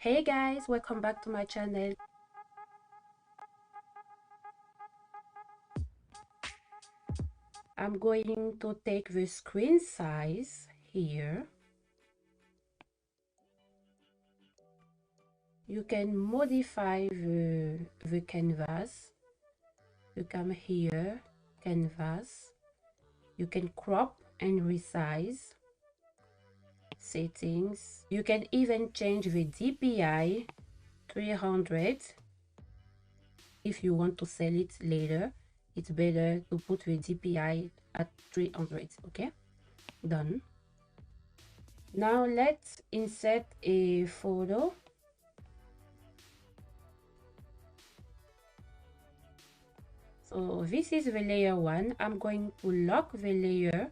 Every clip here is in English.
Hey guys, welcome back to my channel. I'm going to take the screen size here. You can modify the canvas. You come here, canvas. You can crop and resize. Settings. You can even change the DPI 300. If you want to sell it later, it's better to put the DPI at 300. Okay, done. Now let's insert a photo. So this is the layer 1. I'm going to lock the layer,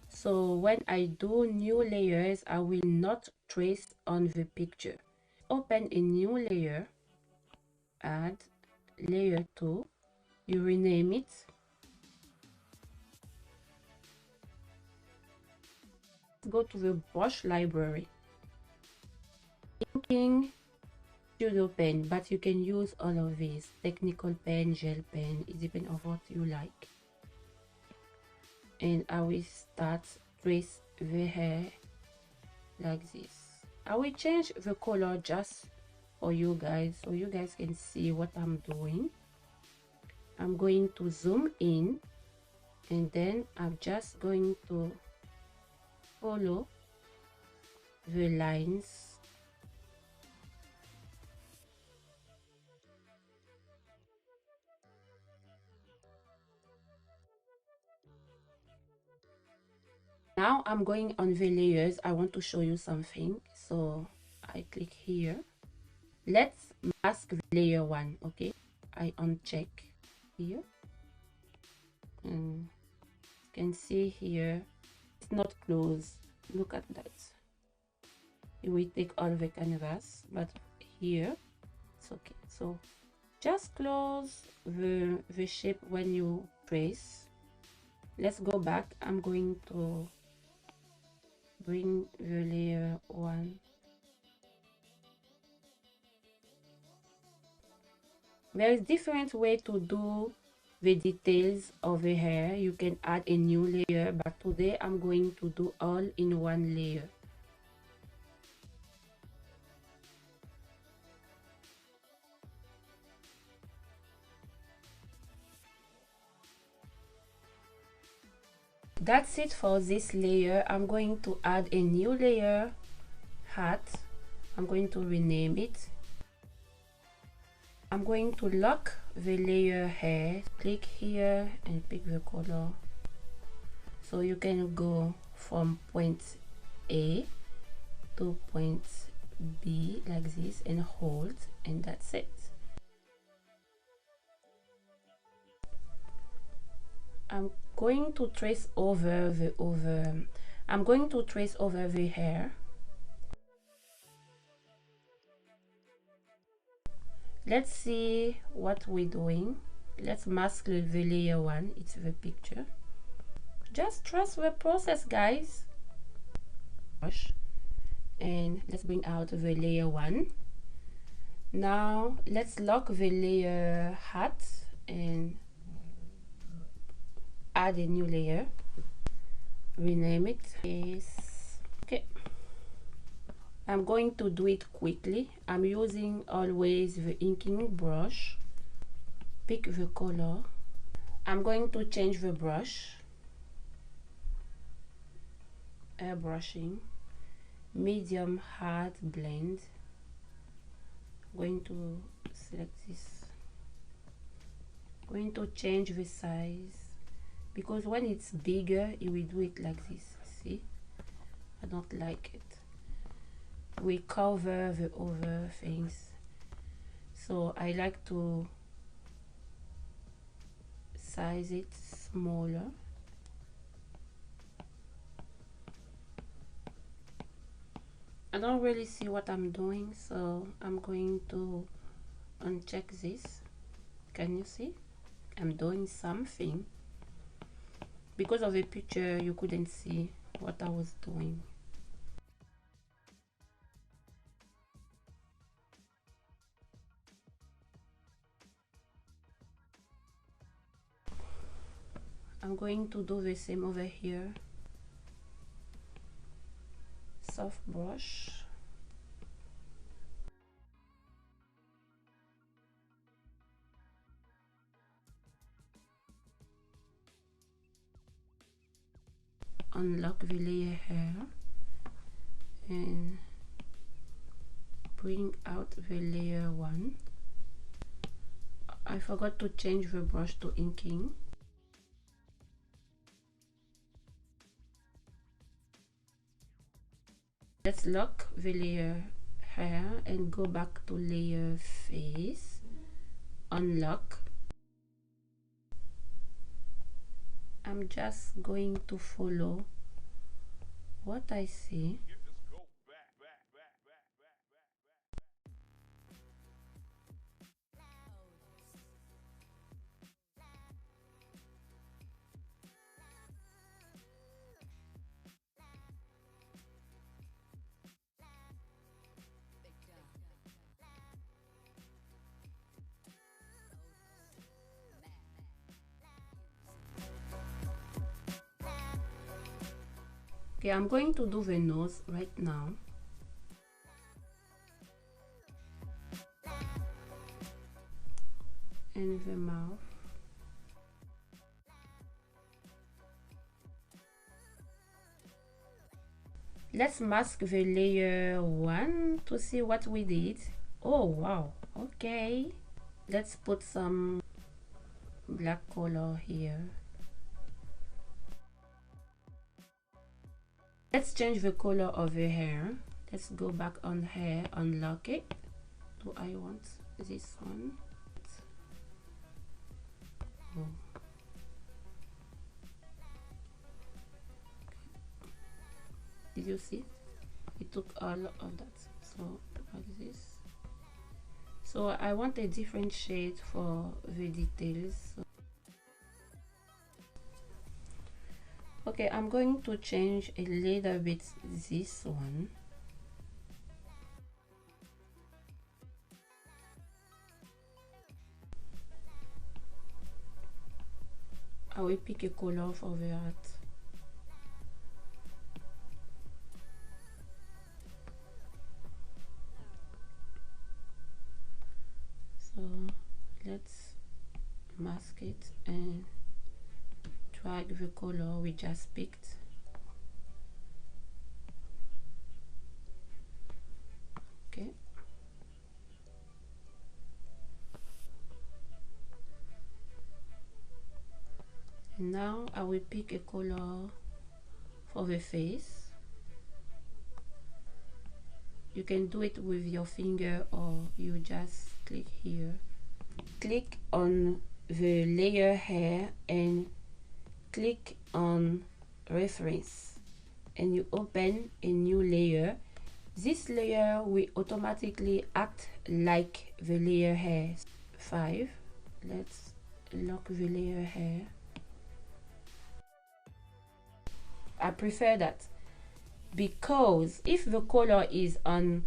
so when I do new layers I will not trace on the picture. Open a new layer, add layer 2, you rename it. Go to the brush library, inking, studio pen, but you can use all of these, technical pen, gel pen, it depends on what you like. And I will start trace the hair like this. I will change the color just for you guys so you guys can see what I'm doing. I'm going to zoom in and then I'm just going to follow the lines. Now I'm going on the layers. I want to show you something, so I click here. Let's mask layer 1. Okay, I uncheck here, and you can see here it's not closed. Look at that. It will take all the canvas, but here it's okay. So just close the shape when you trace. Let's go back. I'm going to bring the layer 1. There is different way to do the details of the hair. You can add a new layer, but today I'm going to do all in one layer. That's it for this layer. I'm going to add a new layer, hat. I'm going to rename it. I'm going to lock the layer hair. Click here and pick the color. So you can go from point A to point B like this and hold, and that's it. I'm going to trace over the hair. Let's see what we're doing. Let's mask the layer 1. It's the picture. Just trust the process, guys. And let's bring out the layer 1. Now let's lock the layer hat and add a new layer, rename it. Okay, I'm going to do it quickly. I'm using always the inking brush. Pick the color. I'm going to change the brush, airbrushing, medium hard blend. I'm going to select this. I'm going to change the size, because when it's bigger it will do it like this. See, I don't like it. We cover the other things, so I like to size it smaller. I don't really see what I'm doing, so I'm going to uncheck this. Can you see? I'm doing something. Because of the picture you couldn't see what I was doing. I'm going to do the same over here. Soft brush. Unlock the layer hair and bring out the layer 1. I forgot to change the brush to inking. Let's lock the layer hair and go back to layer face. Unlock. I'm just going to follow what I see. Okay, I'm going to do the nose right now. And the mouth. Let's mask the layer 1 to see what we did. Oh wow, okay. Let's put some black color here. Let's change the color of the hair. Let's go back on hair, unlock it. Do I want this one? Oh. Did you see? It took all of that. So like this. So I want a different shade for the details. So okay, I'm going to change a little bit this one. I will pick a color for that. So let's mask it and drag the color we just picked. Okay. And now I will pick a color for the face. You can do it with your finger or you just click here. Click on the layer hair and click on reference and you open a new layer. This layer will automatically act like the layer hair. 5. Let's lock the layer hair. I prefer that because if the color is on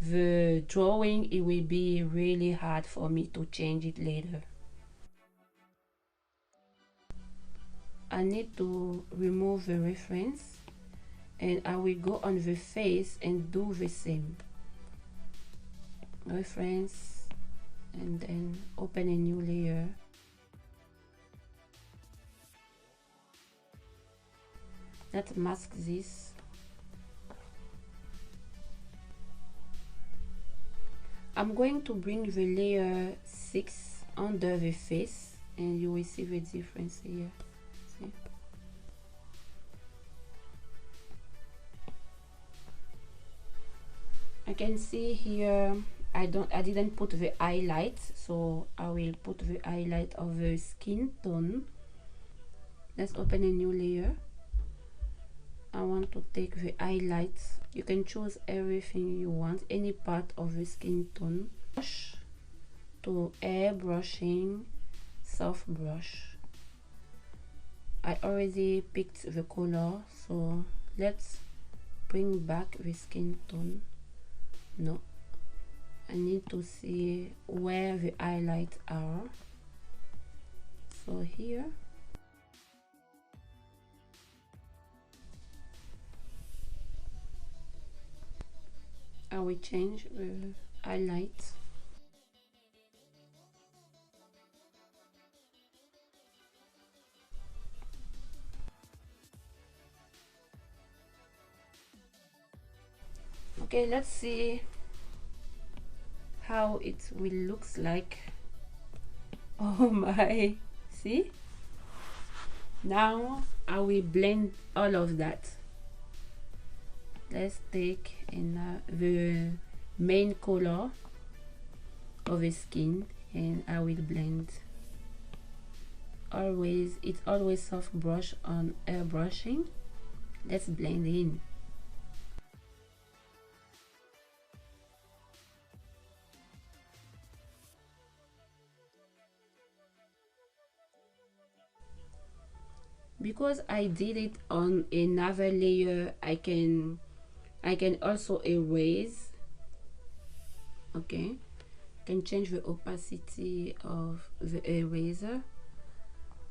the drawing, it will be really hard for me to change it later. I need to remove the reference and I will go on the face and do the same. Reference and then open a new layer. Let's mask this. I'm going to bring the layer 6 under the face and you will see the difference here. See? I can see here I didn't put the highlight, so I will put the highlight of the skin tone. Let's open a new layer. I want to take the highlights. You can choose everything you want, any part of the skin tone. Brush to air brushing, soft brush. I already picked the color, so let's bring back the skin tone. No, I need to see where the highlights are. So here I will change the highlight. Okay, let's see how it will looks like. Oh my, see? Now I will blend all of that. Let's take the main color of the skin and I will blend. It's always soft brush on airbrushing. Let's blend in. Because I did it on another layer, I can also erase. Okay, I can change the opacity of the eraser.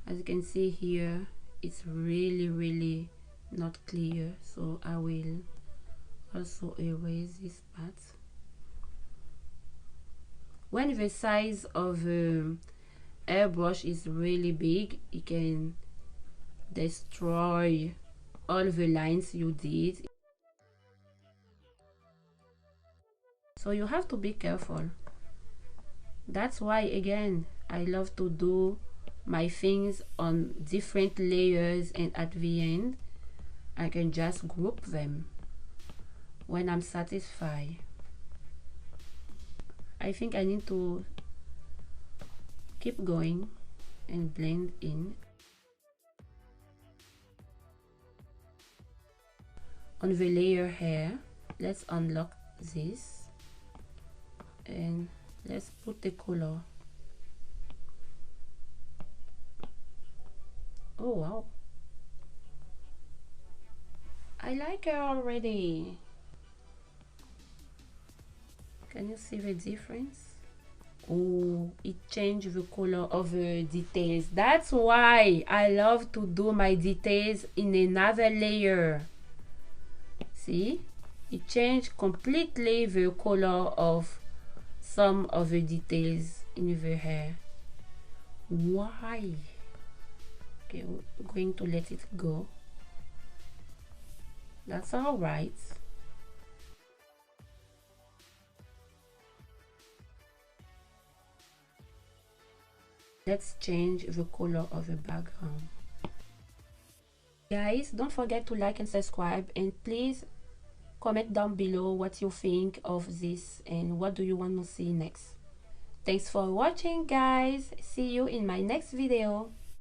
As you can see here, it's really not clear, so I will also erase this part. When the size of the airbrush is really big, it can destroy all the lines you did, so you have to be careful. That's why again I love to do my things on different layers, and at the end I can just group them when I'm satisfied. I think I need to keep going and blend in. On the layer hair, let's unlock this and let's put the color. Oh wow, I like her already. Can you see the difference? Oh, it changed the color of the details. That's why I love to do my details in another layer. See, it changed completely the color of some of the details in the hair. Why? Okay, we're going to let it go. That's all right. Let's change the color of the background. Guys, don't forget to like and subscribe, and please comment down below what you think of this and what do you want to see next. Thanks for watching, guys. See you in my next video.